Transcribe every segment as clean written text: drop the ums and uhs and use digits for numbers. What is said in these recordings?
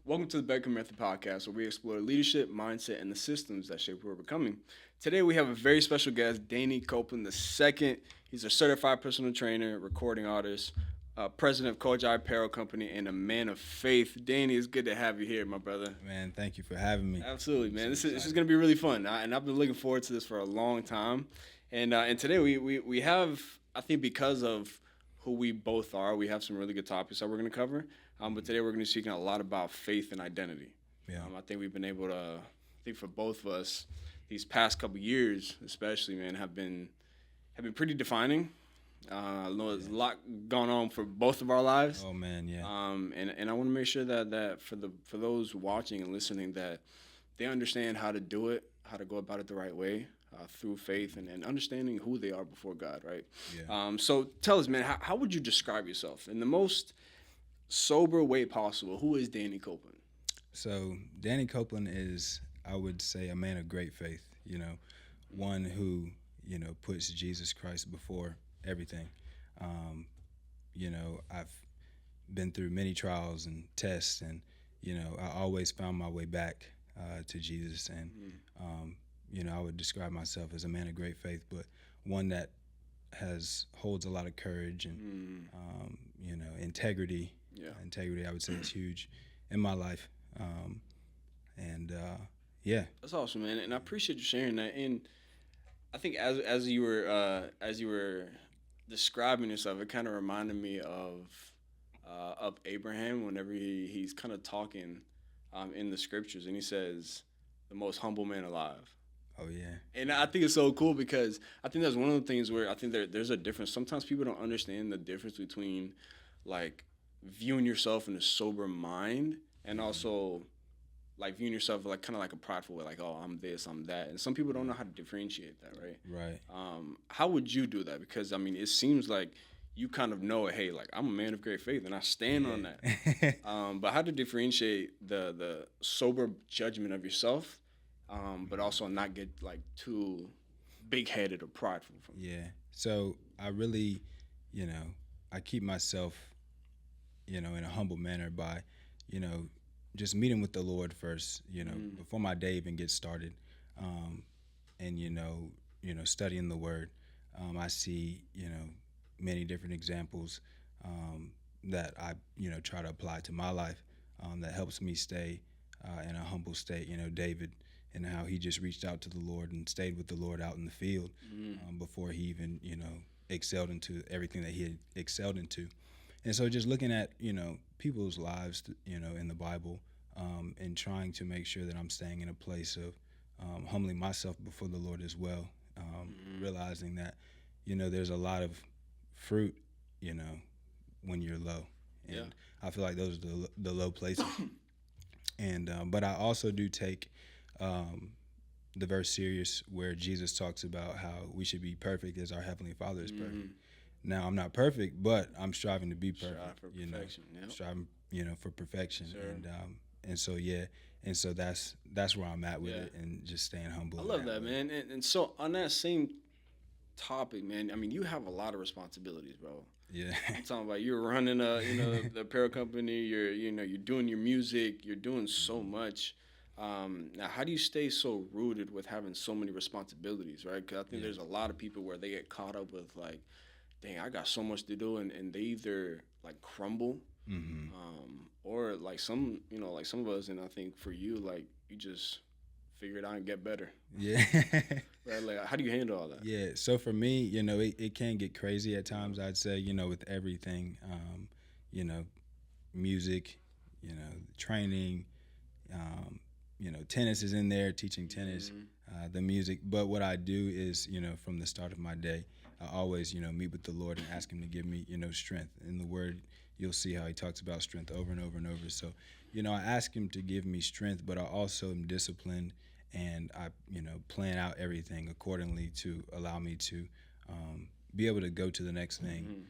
Welcome to the Betancur Method podcast, where we explore leadership, mindset, and the systems that shape who we're becoming. Today, we have a very special guest, Danny Copeland II. He's a certified personal trainer, recording artist, president of Koji Apparel Company, and a man of faith. Danny, it's good to have you here, my brother. Man, thank you for having me. Absolutely, man. This is going to be really fun, and I've been looking forward to this for a long time. And today we have, I think, because of who we both are, we have some really good topics that we're going to cover. But today we're going to be speaking a lot about faith and identity. Yeah. I think we've been able to, I think for both of us, these past couple years, especially, man, have been pretty defining. I know there's a lot going on for both of our lives. Oh man, yeah. And I want to make sure that for those watching and listening, that they understand how to do it, how to go about it the right way. Through faith and understanding who they are before God, right? Yeah. So tell us, man, how would you describe yourself in the most sober way possible? Who is Danny Copeland? So Danny Copeland is, I would say, a man of great faith. One who puts Jesus Christ before everything. I've been through many trials and tests, and I always found my way back to Jesus. And I would describe myself as a man of great faith, but one that holds a lot of courage and integrity. Yeah. Integrity, I would say, is huge in my life. That's awesome, man, and I appreciate you sharing that. And I think as you were describing yourself, it kind of reminded me of Abraham whenever he's kind of talking in the scriptures, and he says, "The most humble man alive." Oh yeah. And I think it's so cool because I think that's one of the things where I think there's a difference. Sometimes people don't understand the difference between like viewing yourself in a sober mind and also like viewing yourself like kind of like a prideful way, like, oh, I'm this, I'm that. And some people don't know how to differentiate that, right? Right. How would you do that? Because I mean, it seems like you kind of know, hey, like I'm a man of great faith and I stand on that. But how to differentiate the sober judgment of yourself, but also not get like too big-headed or prideful from it. Yeah. So I really, I keep myself, in a humble manner by, just meeting with the Lord first, before my day even gets started, and studying the Word. I see, many different examples that I, try to apply to my life that helps me stay in a humble state. David, and how he just reached out to the Lord and stayed with the Lord out in the field before he even, excelled into everything that he had excelled into. And so just looking at, people's lives, in the Bible, and trying to make sure that I'm staying in a place of humbling myself before the Lord as well, realizing that, there's a lot of fruit, when you're low. And I feel like those are the low places. And but I also do take the verse serious where Jesus talks about how we should be perfect as our Heavenly Father is perfect. Now, I'm not perfect, but I'm striving to be perfect. Strive for perfection. Striving, for perfection. Sure. And so that's where I'm at with it, and just staying humble. I love that, man. And so on that same topic, man, I mean, you have a lot of responsibilities, bro. Yeah. I'm talking about you're running the apparel company. You're doing your music. You're doing so much. Now, how do you stay so rooted with having so many responsibilities, right? Because I think there's a lot of people where they get caught up with like, dang, I got so much to do, and they either like crumble, or like some of us, and I think for you, like you just figure it out and get better. Yeah. Right? Like, how do you handle all that? Yeah. So for me, it can get crazy at times. I'd say, with everything, music, training. Tennis is in there, teaching tennis, the music. But what I do is, from the start of my day, I always, meet with the Lord and ask him to give me, strength. In the Word, you'll see how he talks about strength over and over and over. So, I ask him to give me strength, but I also am disciplined, and I, plan out everything accordingly to allow me to be able to go to the next thing.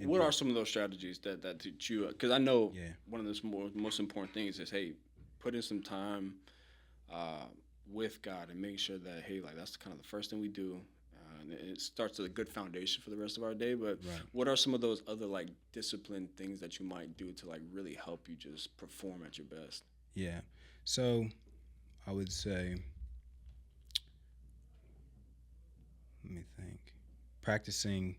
What are some of those strategies that you, because I know one of the most important things is, hey, put in some time with God and make sure that, hey, like that's kind of the first thing we do. and it starts with a good foundation for the rest of our day. But Right. what are some of those other like disciplined things that you might do to like really help you just perform at your best? Yeah. So I would say, let me think, practicing,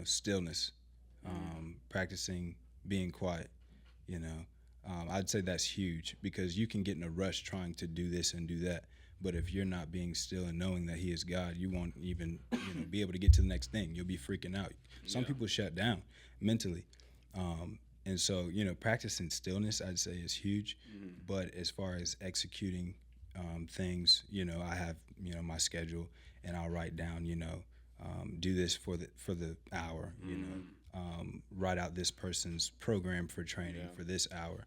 stillness, practicing being quiet, you know. I'd say that's huge because you can get in a rush trying to do this and do that. But if you're not being still and knowing that He is God, you won't even, be able to get to the next thing. You'll be freaking out. Some Yeah. people shut down mentally. And so, practicing stillness, I'd say, is huge. But as far as executing things, I have, my schedule, and I'll write down, do this for the hour, write out this person's program for training Yeah. for this hour,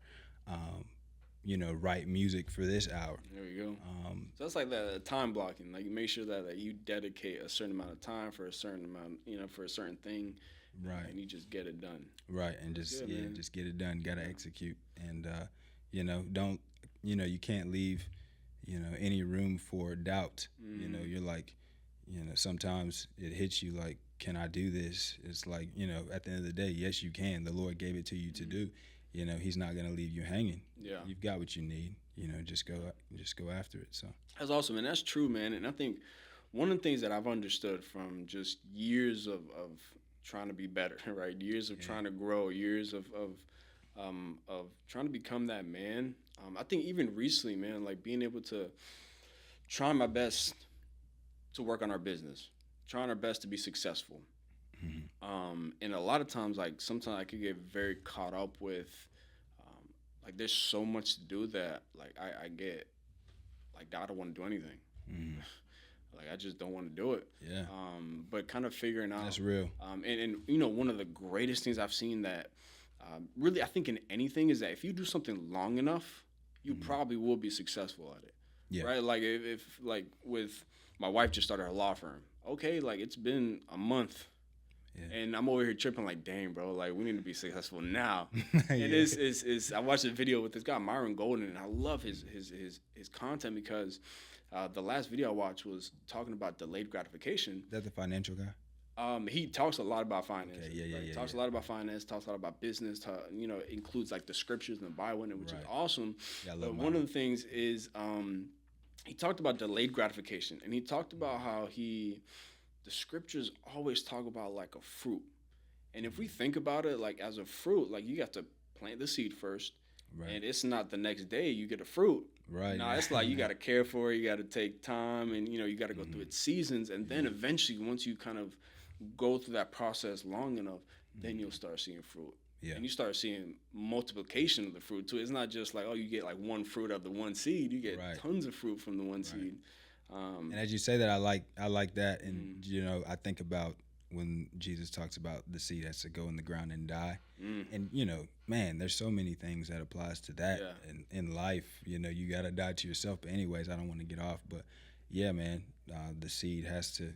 write music for this hour. There we go. So that's like that time blocking. Like you make sure that you dedicate a certain amount of time for a certain amount, for a certain thing, Right. and you just get it done. Right, and just Good, man. just get it done. Got to execute, and don't you can't leave any room for doubt. You're like, sometimes it hits you like, can I do this? It's like, at the end of the day, yes, you can. The Lord gave it to you to do. He's not gonna leave you hanging. Yeah. You've got what you need. Just go after it. So That's awesome, and that's true, man. And I think one of the things that I've understood from just years of trying to be better, right? Years of trying to grow, years of trying to become that man. I think even recently, man, like being able to try my best to work on our business, trying our best to be successful. And a lot of times, like sometimes I could get very caught up with, like there's so much to do that like I get like I don't want to do anything. Like I just don't want to do it. yeah, But kind of figuring out. that's real. And one of the greatest things I've seen that really I think in anything is that if you do something long enough, you probably will be successful at it. Yeah. Right? Like if like with my wife just started her law firm. Okay, like it's been a month. Yeah. And I'm over here tripping like, dang, bro, like we need to be successful now. Yeah. And it's I watched a video with this guy, Myron Golden, and I love his content because the last video I watched was talking about delayed gratification. Is that the financial guy? He talks a lot about finance. Okay, yeah, He talks a lot about finance, talks a lot about business, includes like the scriptures and the Bible in it, which is Right. awesome. Yeah, I love But one Myron. of the things is he talked about delayed gratification, and he talked about how the scriptures always talk about like a fruit. And if we think about it like as a fruit, like you got to plant the seed first, Right. and it's not the next day you get a fruit. Right. No, it's like you got to care for it, you got to take time, and you got to go through its seasons, and then eventually once you kind of go through that process long enough, then you'll start seeing fruit. Yeah. And you start seeing multiplication of the fruit too. It's not just like, oh, you get like one fruit of the one seed. You get Right. tons of fruit from the one seed. And as you say that, I like that, and I think about when Jesus talks about the seed has to go in the ground and die, and man, there's so many things that applies to that in life. You gotta die to yourself. But anyways, I don't want to get off, but yeah, man, the seed has to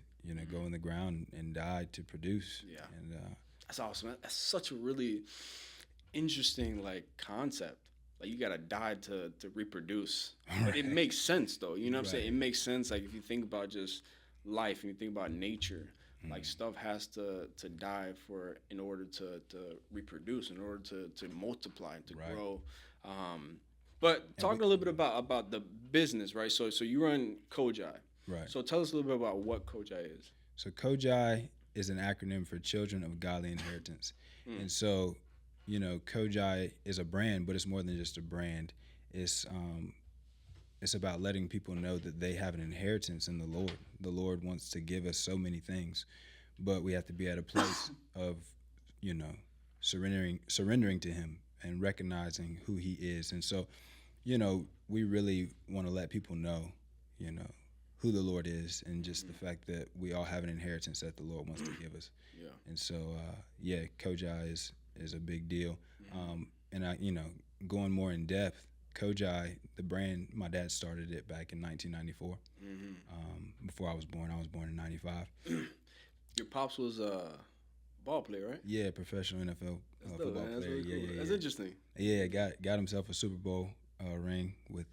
go in the ground and die to produce. Yeah. And That's awesome. That's such a really interesting like concept. Like you gotta die to reproduce. But it makes sense though. You know what I'm saying? It makes sense. Like if you think about just life and you think about nature, like stuff has to die in order to reproduce, in order to multiply and to grow. But talking a little bit about the business, right? So you run Kojai. right. So tell us a little bit about what Kojai is. So Kojai is an acronym for Children of Godly Inheritance. And so, Kojai is a brand, but it's more than just a brand. It's about letting people know that they have an inheritance in the Lord. The Lord wants to give us so many things, but we have to be at a place of, surrendering to Him and recognizing who He is. And so, we really want to let people know, who the Lord is, and just the fact that we all have an inheritance that the Lord wants to give us. Yeah. And so, Kojai is a big deal. And I, going more in depth, Kojai, the brand, my dad started it back in 1994. Before I was born in 95. Your pops was a ball player, right? Yeah, professional NFL football That's player. really cool. Yeah. That's interesting. Yeah, got himself a Super Bowl ring with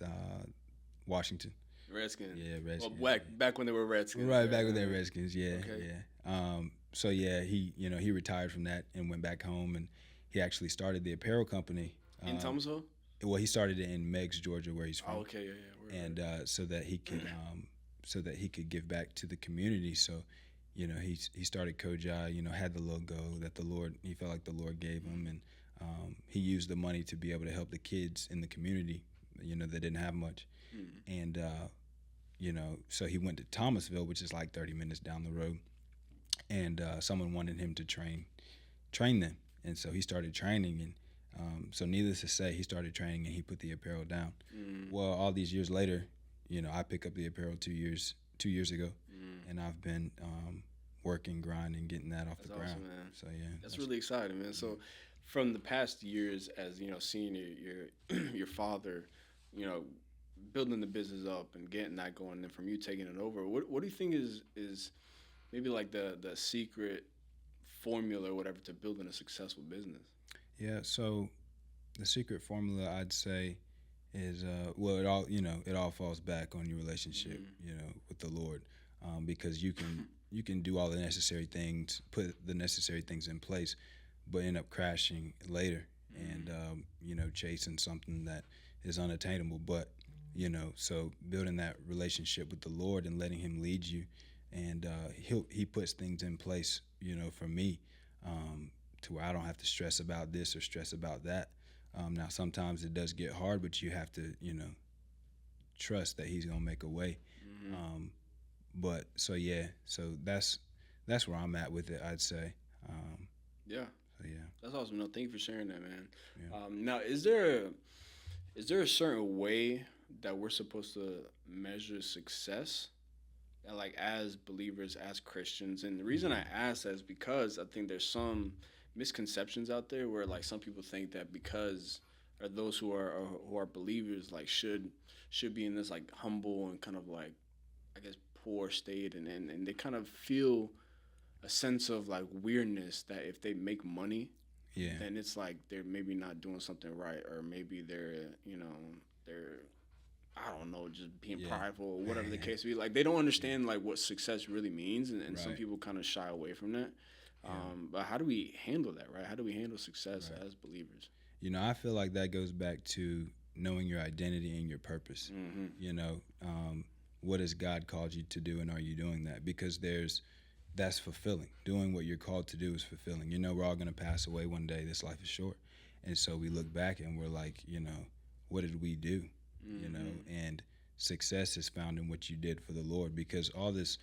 Washington. Redskins. Yeah, Well, Redskins. back when they were Redskins. Right, back with the Redskins. Yeah, Okay. yeah. So yeah, he retired from that and went back home, and he actually started the apparel company. In Thomasville? Well, he started it in Meigs, Georgia, where he's from. Oh, okay, yeah. And so that he could give back to the community. So, he started Kojai. Had the logo that he felt like the Lord gave him, and he used the money to be able to help the kids in the community. That didn't have much, and so he went to Thomasville, which is like 30 minutes down the road, and someone wanted him to train them, and so he started training, and so needless to say, he started training and he put the apparel down. Well, all these years later, I pick up the apparel 2 years ago, and I've been working, grinding, getting that off the ground. Awesome, man. So yeah, that's really exciting, man. So, from the past years, as seeing your father, building the business up and getting that going, and from you taking it over, what do you think is maybe like the secret formula or whatever to building a successful business? Yeah, so the secret formula, I'd say, is it all falls back on your relationship, with the Lord, because you can do all the necessary things, put the necessary things in place, but end up crashing later and chasing something that is unattainable. But so building that relationship with the Lord and letting Him lead you, and He puts things in place, for me. To where I don't have to stress about this or stress about that. Now, sometimes it does get hard, but you have to, trust that He's gonna make a way. But so that's where I'm at with it, I'd say. Yeah. So yeah. That's awesome. No, thank you for sharing that, man. Yeah. Now, is there a certain way that we're supposed to measure success? Like as believers, as Christians, and the reason I ask that is because I think there's some misconceptions out there where like some people think that because or those who are believers like should be in this like humble and kind of like I guess poor state, and they kind of feel a sense of like weirdness that if they make money, then it's like they're maybe not doing something right, or maybe they're I don't know, just being prideful or whatever the case be. Like they don't understand like what success really means, and right. Some people kind of shy away from that. But how do we handle that, right? How do we handle success as believers? I feel like that goes back to knowing your identity and your purpose. What has God called you to do, and are you doing that? Because that's fulfilling. Doing what you're called to do is fulfilling. We're all going to pass away one day. This life is short. And so we look back and we're like, what did we do? And success is found in what you did for the Lord, because all this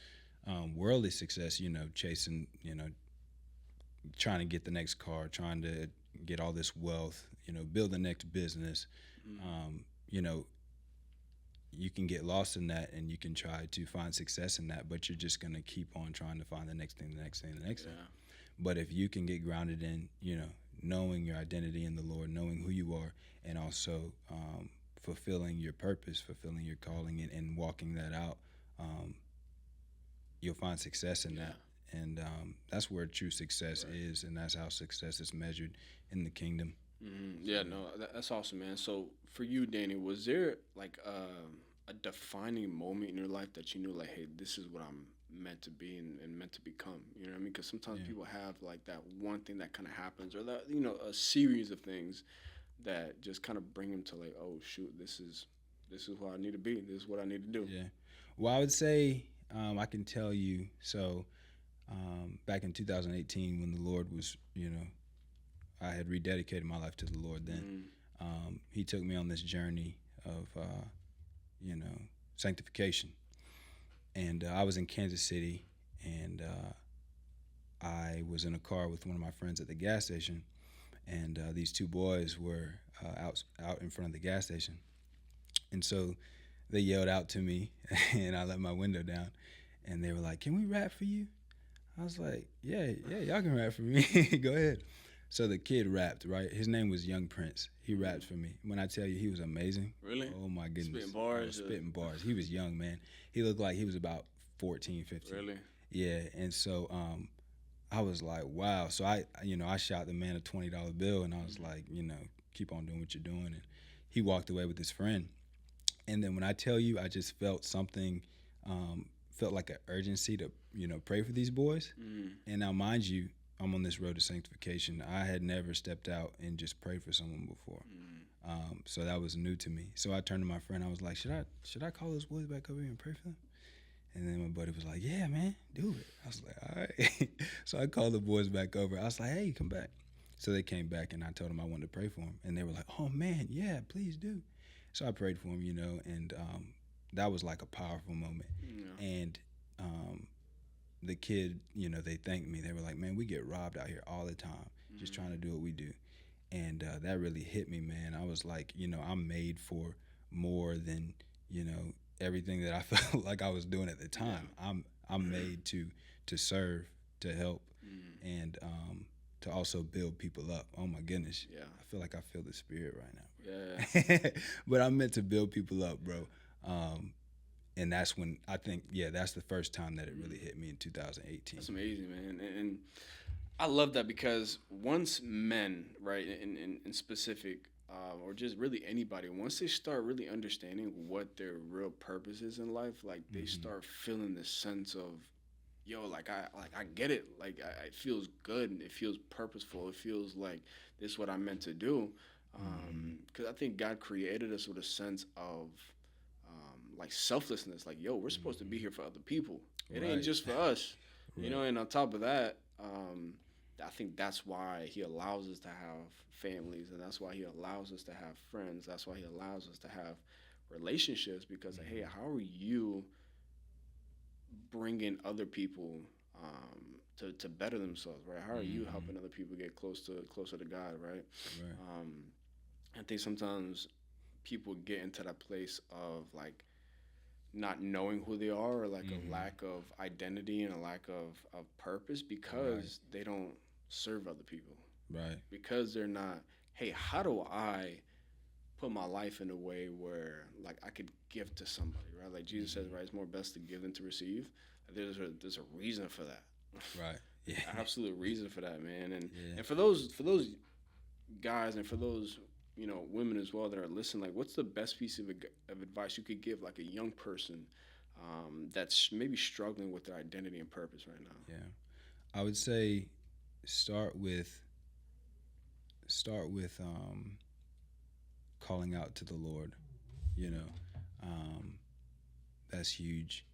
worldly success, chasing, trying to get the next car, trying to get all this wealth, build the next business, you can get lost in that, and you can try to find success in that, but you're just going to keep on trying to find the next thing. But if you can get grounded in, knowing your identity in the Lord, knowing who you are, and also fulfilling your purpose, fulfilling your calling, and walking that out, you'll find success in that. And that's where true success is, and that's how success is measured in the kingdom. Yeah, no, that's awesome, man. So for you, Danny, was there like a defining moment in your life that you knew, like, hey, this is what I'm meant to be and meant to become? You know what I mean? Because sometimes people have like that one thing that kind of happens, or that a series of things that just kind of bring them to like, oh shoot, this is who I need to be. This is what I need to do. Yeah. Well, I would say I can tell you. So back in 2018, when the Lord was, I had rededicated my life to the Lord then. He took me on this journey of, sanctification. And I was in Kansas City, and I was in a car with one of my friends at the gas station, and these two boys were out in front of the gas station. And so they yelled out to me, and I let my window down, and they were like, "Can we rap for you?" I was like, yeah, y'all can rap for me. Go ahead. So the kid rapped, right? His name was Young Prince. He rapped for me. When I tell you, he was amazing. Really? Oh, my goodness. Spitting bars? He was young, man. He looked like he was about 14, 15. Really? Yeah, and so I was like, wow. So I shot the man a $20 bill, and I was like, keep on doing what you're doing. And he walked away with his friend. And then when I tell you, I just felt something, felt like an urgency to, pray for these boys. And now, mind you, I'm on this road to sanctification. I had never stepped out and just prayed for someone before. So that was new to me. So I turned to my friend. I was like, should I call those boys back over here and pray for them? And then my buddy was like, yeah, man, do it. I was like, all right. So I called the boys back over. I was like, hey, come back. So they came back, and I told them I wanted to pray for them. And they were like, oh, man, yeah, please do. So I prayed for them, and that was like a powerful moment. Yeah. And the kid, they thanked me. They were like, man, we get robbed out here all the time, just trying to do what we do. And that really hit me, man. I was like, I'm made for more than, everything that I felt like I was doing at the time. Yeah. I'm made to serve, to help, and to also build people up. Oh my goodness. Yeah. I feel like I feel the spirit right now. Yeah. But I'm meant to build people up, bro. And that's when I think, that's the first time that it really hit me in 2018. That's amazing, man. And I love that, because once men, right, in specific, or just really anybody, once they start really understanding what their real purpose is in life, like they start feeling this sense of, yo, I get it. Like it feels good, and it feels purposeful. It feels like this is what I'm meant to do. Because I think God created us with a sense of like selflessness. Like, yo, we're supposed to be here for other people. It ain't just for us, And on top of that, I think that's why He allows us to have families, and that's why He allows us to have friends. That's why He allows us to have relationships, because hey, how are you bringing other people to better themselves, right? How are you helping other people get closer to God, right? I think sometimes people get into that place of like not knowing who they are, or like a lack of identity and a lack of purpose, because they don't serve other people. Right. Because they're not, hey, how do I put my life in a way where like I could give to somebody, right? Like Jesus says, right, it's more best to give than to receive. There's a reason for that. Right. Yeah. Absolute reason for that, man. And for those guys, and for those women as well that are listening, like what's the best piece of advice you could give like a young person that's maybe struggling with their identity and purpose right now? Yeah, I would say start with calling out to the Lord. That's huge.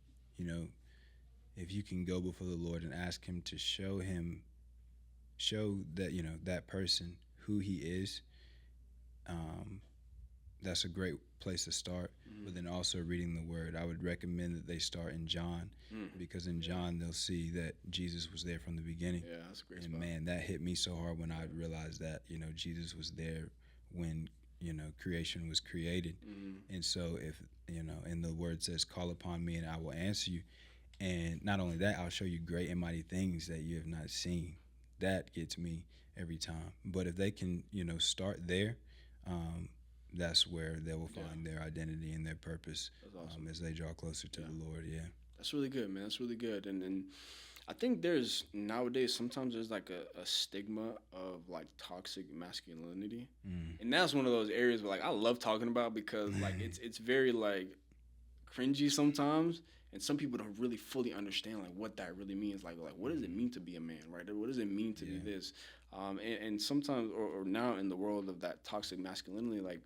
If you can go before the Lord and ask Him to show that that person who He is, that's a great place to start. But then also reading the Word, I would recommend that they start in John, because in John they'll see that Jesus was there from the beginning. Yeah, that's a great spot. And man, that hit me so hard when I realized that Jesus was there when creation was created. And so if and the Word says, "Call upon me, and I will answer you." And not only that, I'll show you great and mighty things that you have not seen. That gets me every time. But if they can, start there, that's where they will find their identity and their purpose. That's awesome. As they draw closer to the Lord. Yeah. That's really good, man. That's really good. And I think there's nowadays sometimes there's like a stigma of like toxic masculinity, and that's one of those areas where like I love talking about, because like it's very like cringy sometimes. And some people don't really fully understand like what that really means. Like what does it mean to be a man, right? What does it mean to be this? And sometimes, or now in the world of that toxic masculinity, like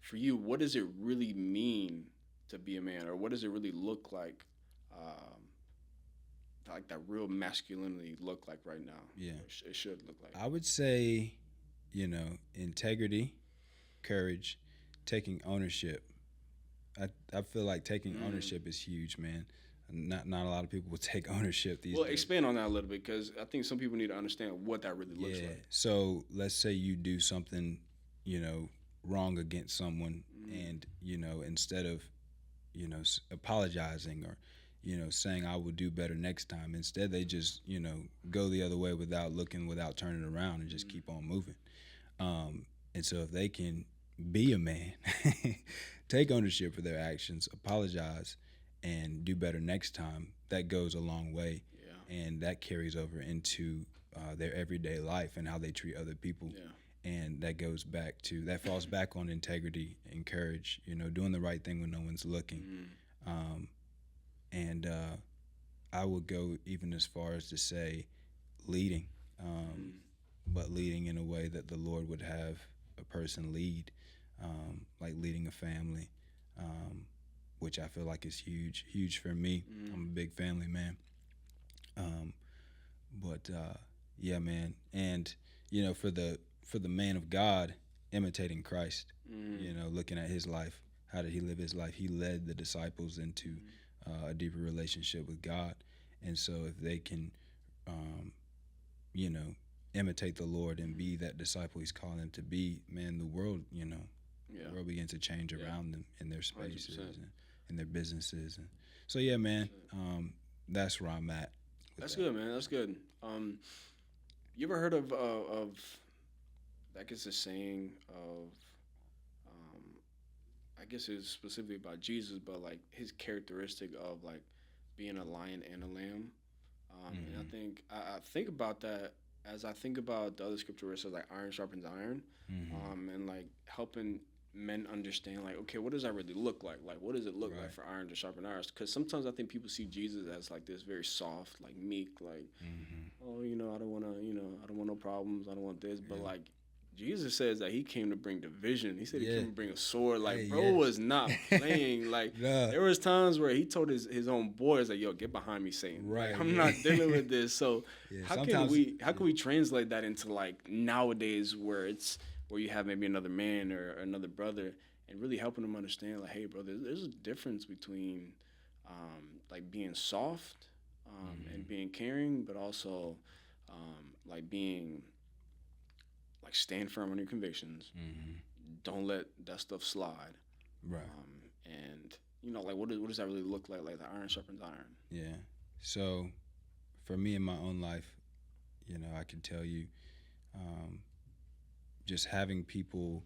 for you, what does it really mean to be a man, or what does it really look like that real masculinity look like right now? Yeah, it should look like. I would say, integrity, courage, taking ownership. I feel like taking ownership is huge, man. Not a lot of people will take ownership these days. Well, expand on that a little bit, because I think some people need to understand what that really looks like. So let's say you do something, wrong against someone, and instead of, apologizing or, saying I will do better next time, instead they just, go the other way without looking, without turning around, and just keep on moving. And so if they can be a man, take ownership for their actions, apologize, and do better next time, that goes a long way. Yeah. And that carries over into their everyday life and how they treat other people. Yeah. and that falls back on integrity and courage, doing the right thing when no one's looking. Um, and I would go even as far as to say leading, but leading in a way that the Lord would have a person lead, like leading a family, which I feel like is huge for me. I'm a big family man. But yeah, man, and for the man of God, imitating Christ, looking at his life, how did he live his life? He led the disciples into a deeper relationship with God, and so if they can, you know, imitate the Lord and be that disciple He's calling them to be, man, the world, the world begins to change around them in their spaces 100%. and in their businesses, and so yeah, man, that's where I'm at. That's good, man. That's good. You ever heard of I guess a saying of I guess it's specifically about Jesus, but like his characteristic of like being a lion and a lamb. And I think about that as I think about the other scripture where it says like iron sharpens iron, and like helping men understand like, okay, what does that really look like? Like, what does it look like for iron to sharpen iron? Because sometimes I think people see Jesus as like this very soft, like meek, like, oh, I don't want to, I don't want no problems, I don't want this, but like Jesus says that he came to bring division. He said he came to bring a sword. Like, bro was not playing. Like, there was times where he told his own boys, like, yo, get behind me, Satan. Right. Like, I'm not dealing with this. So how can we translate that into like nowadays where you have maybe another man or another brother and really helping them understand, like, hey, bro, there's a difference between like being soft and being caring, but also like being like stand firm on your convictions. Don't let that stuff slide. Right. And like what does that really look like? Like the iron sharpens iron. Yeah. So, for me in my own life, I can tell you, just having people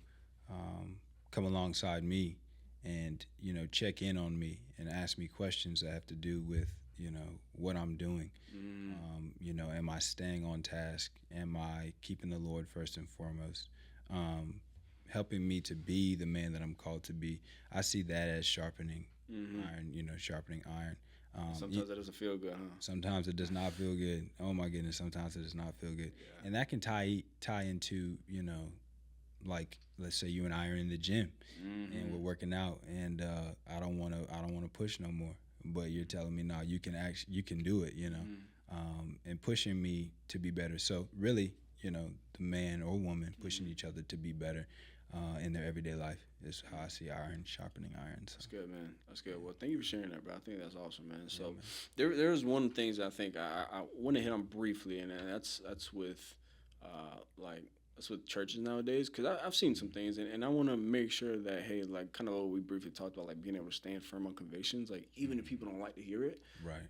come alongside me and check in on me and ask me questions that have to do with what I'm doing. Am I staying on task? Am I keeping the Lord first and foremost? Helping me to be the man that I'm called to be. I see that as sharpening iron, sharpening iron. Sometimes that doesn't feel good, huh? Sometimes it does not feel good. Oh my goodness, sometimes it does not feel good. Yeah. And that can tie into, like let's say you and I are in the gym and we're working out and I don't want to push no more. But you're telling me, no, you can do it, and pushing me to be better. So really, the man or woman pushing each other to be better in their everyday life is how I see iron sharpening iron. So. That's good, man. That's good. Well, thank you for sharing that, bro. I think that's awesome, man. So there's one thing that I think I want to hit on briefly, and that's with that's with churches nowadays, because I've seen some things, and I want to make sure that, hey, like kind of what we briefly talked about, like being able to stand firm on convictions, like even if people don't like to hear it. Right.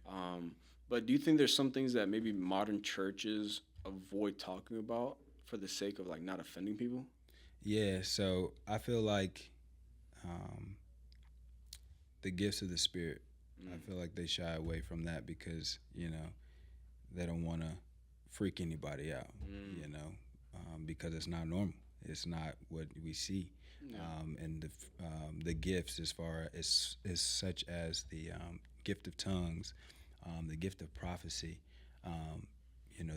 But do you think there's some things that maybe modern churches avoid talking about for the sake of like not offending people? Yeah, so I feel like the gifts of the Spirit, I feel like they shy away from that because, they don't want to freak anybody out, because it's not normal. It's not what we see. Yeah. And the gifts as far as such as the gift of tongues, the gift of prophecy,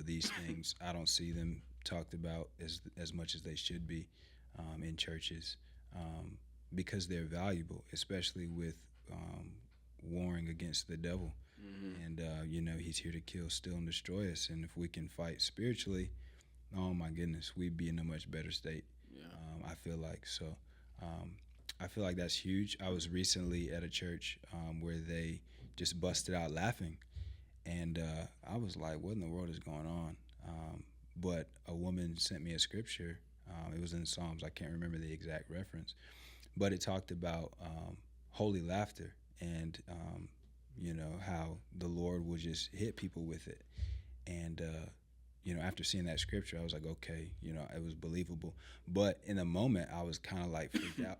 these things, I don't see them talked about as much as they should be in churches because they're valuable, especially with warring against the devil. And, he's here to kill, steal, and destroy us. And if we can fight spiritually, oh, my goodness, we'd be in a much better state, I feel like. So I feel like that's huge. I was recently at a church where they just busted out laughing. And I was like, what in the world is going on? But a woman sent me a scripture. It was in Psalms. I can't remember the exact reference. But it talked about holy laughter and, how the Lord would just hit people with it. And, after seeing that scripture, I was like, okay, it was believable. But in the moment, I was kind of like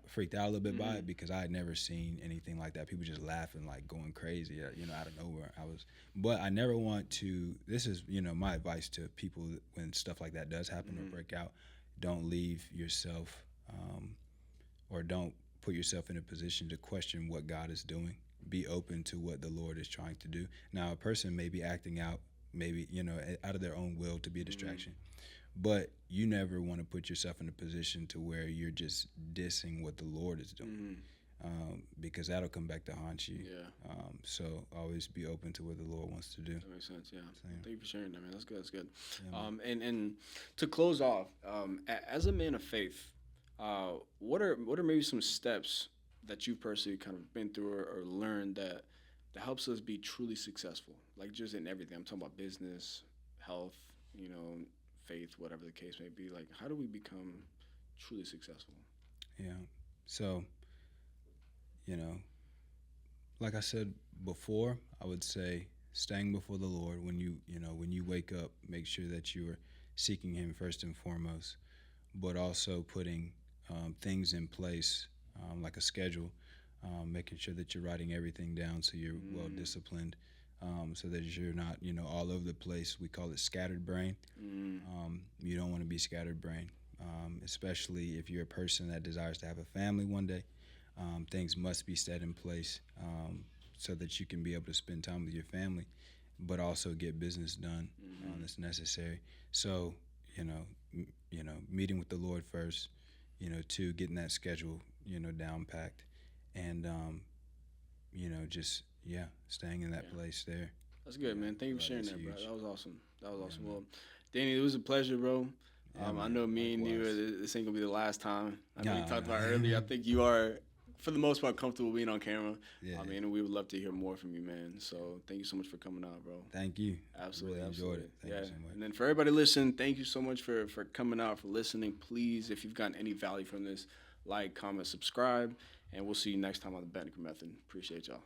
freaked out a little bit by it because I had never seen anything like that. People just laughing, like going crazy, out of nowhere. But I never want to, this is, my advice to people when stuff like that does happen or break out. don't leave yourself or don't put yourself in a position to question what God is doing. Be open to what the Lord is trying to do. Now, a person may be acting out, maybe, out of their own will to be a distraction. But you never want to put yourself in a position to where you're just dissing what the Lord is doing, because that'll come back to haunt you. Yeah. So always be open to what the Lord wants to do. That makes sense. Yeah. Same. Thank you for sharing that, man. That's good. That's good. Yeah, And to close off, as a man of faith, what are maybe some steps that you've personally kind of been through or learned that helps us be truly successful, like just in everything? I'm talking about business, health, faith, whatever the case may be. Like, how do we become truly successful? Yeah. So, like I said before, I would say staying before the Lord when you wake up, make sure that you are seeking Him first and foremost, but also putting things in place, like a schedule, making sure that you're writing everything down so you're well disciplined, so that you're not, all over the place. We call it scattered brain. You don't want to be scattered brain, especially if you're a person that desires to have a family one day. Things must be set in place so that you can be able to spend time with your family, but also get business done that's necessary. So, meeting with the Lord first, two, getting that schedule, down packed, and staying in that place there. That's good, man. Thank you for sharing That's that, bro. huge. That was awesome. Yeah, Well, Danny, it was a pleasure, bro. Yeah, I man. know me and you, Likewise. this ain't gonna be the last time. I know Nah, we talked nah. about earlier. I think you are, for the most part, comfortable being on camera. Yeah. I mean, we would love to hear more from you, man. So thank you so much for coming out, bro. Thank you. Absolutely, Really absolutely. enjoyed it. Thank you so much. And then for everybody listening, thank you so much for coming out, for listening. Please, if you've gotten any value from this, like, comment, subscribe, and we'll see you next time on the Betancur Method. Appreciate y'all.